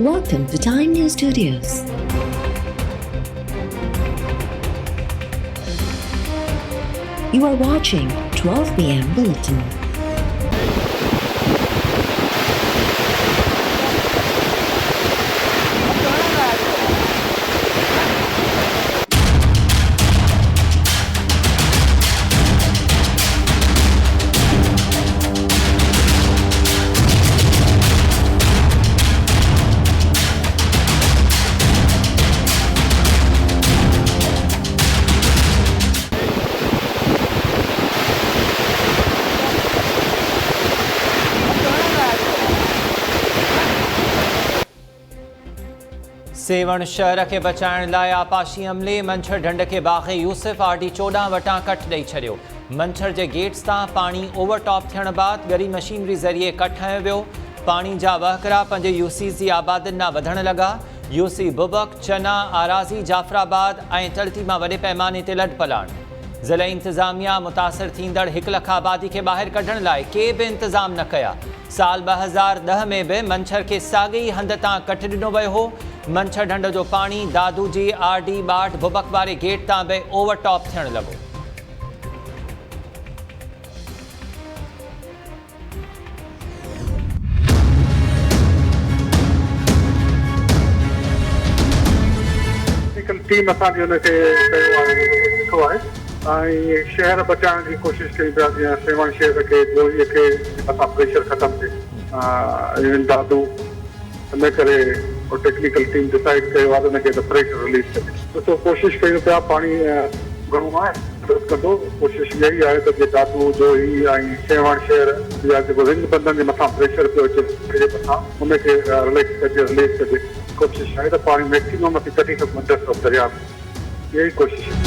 Welcome to Time News Studios. You are watching 12 p.m. Bulletin. सेवण शहर के बचाइण लाइ आपाशी अमले मंछर ढंढ के बाग़े यूसुफ आरडी 14 वटां कट ॾेई छॾियो। मंछर जे गेट्स तां पाणी ओवरटॉप थियण बाद गरी मशीनरी ज़रिए कट हयो वियो। पाणी जा वहकरा पंहिंजे यूसीज़ जी आबादियुनि ॾांहुं वधण लॻा। यूसी बुबक, चना, आराज़ी, जाफराबाद ऐं तलती मां वॾे पैमाने ते लॾ पलाण। ज़िले इंतज़ामिया मुतासिर थींदड़ 1 लख आबादी के ॿाहिरि कढण लाइ के बि इंतज़ाम न कया। साल 2010 में बि मंछर खे साॻे ई हंध तां कट ॾिनो वियो हो। मंछर ढंढ जो पाणी दादू जी आरडी 62 बुबक वारे गेट तां बि ओवरटॉप थियण लॻो। टीम असांजी हुनखे कयो आहे, ॾिठो आहे ऐं शहर बचाइण जी कोशिशि कई पिया। जीअं सेवण शहर खे जोड़ीअ खे असां प्रेशर ख़तमु थिए दादू, इन करे टेक्निकल टीम डिसाइड कयो आहे हुनखे त प्रेशर रिलीज करे। ॾिसो कोशिशि कयूं पिया, पाणी घणो आहे मदद कंदो। कोशिशि इहा ई आहे त जे दादू जो ई ऐं सेवण शहर या जेको रिंग बंधन जे मथां प्रेशर पियो अचे जे मथां हुनखे रिलेक्स कजे, रिलीज कजे। कोशिशि आहे त पाणी मैक्सिमम असीं कढी सघूं दरिया दरिया में, इहा ई कोशिशि आहे।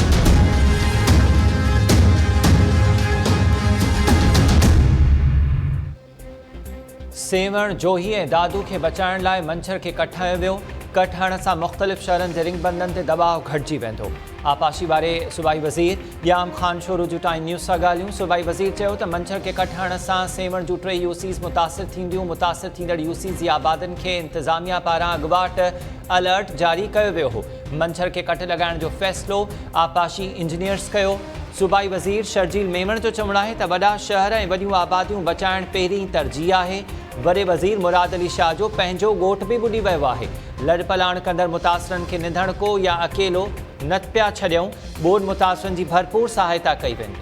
सेवण, जोही ऐं दादू खे बचाइण लाइ मंछर खे कट हयो वियो। कट हणण सां मुख़्तलिफ़ शहरनि जे रिंग बंधनि ते दबाव घटिजी वेंदो। आपाशी वारे सूबाई वज़ीर याम ख़ान शोरू जूं टाइम न्यूज़ सां ॻाल्हियूं। सूबाई वज़ीर चयो त मंछर खे कट हणण सां सेवण जूं 3 यूसीज़ मुतासिर थींदियूं। मुतासिर थींदड़ यूसीज़ जी आबादियुनि खे इंतज़ामिया पारां अॻुवाट अलर्ट जारी कयो वियो हो। मंछर खे कट लॻाइण जो फ़ैसिलो आपाशी इंजीनियर्स कयो। सूबाई वज़ीर शर्जील मेमण जो चवणु आहे त वॾा शहर ऐं वॾियूं आबादियूं बचाइण पहिरीं तरजीह आहे। वॾे वज़ीर मुराद अली शाह जो पंहिंजो ॻोठ बि ॿुॾी वियो आहे। लॾ पलाण कंदड़ मुतासिरनि खे निंधणको या अकेलो न पिया छॾियऊं। ॿोॾि मुतासिरनि जी भरपूर सहायता कई वेंदी।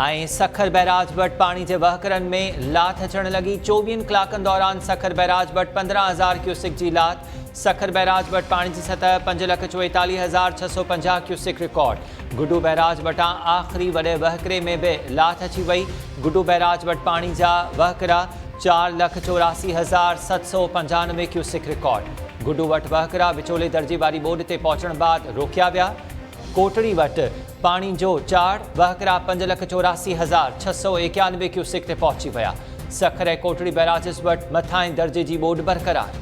ऐं सखर बैराज वटि पाणी जे वहकरनि में लाथ अचण लॻी। 24 कलाकनि दौरान सखर बैराज वटि 15,000 क्यूसिक जी लाथ। सखर बैराज वटि पाणी जी सतह 5,44,650 क्यूसिक रिकॉर्ड। गुडू बैराज वटां आख़िरी वॾे वहकरे में बि लाथ अची वई। गुडू बैराज वटि पाणी जा वहकरा 4,84,795 क्यूसिक रिकॉर्ड। गुडू वटि वहकरा विचोले दर्जे वारी ॿोॾि ते पहुचण बाद रोकिया विया। कोटड़ी वटि पाणी जो 4 वहकरा 5,84,691 क्यूसिक ते पहुची विया। सखर ऐं कोटड़ी बैराजिस वटि मथाएं दर्जे जी ॿोॾि बरक़रार।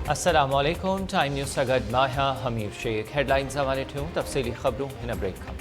अस्सलामुअलैकुम। टाइम न्यूज़ सां गॾु मां आहियां हमीर शेख। हेडलाइन्स हवाले थियूं तफ़सीली ख़बरूं हिन ब्रेक खां।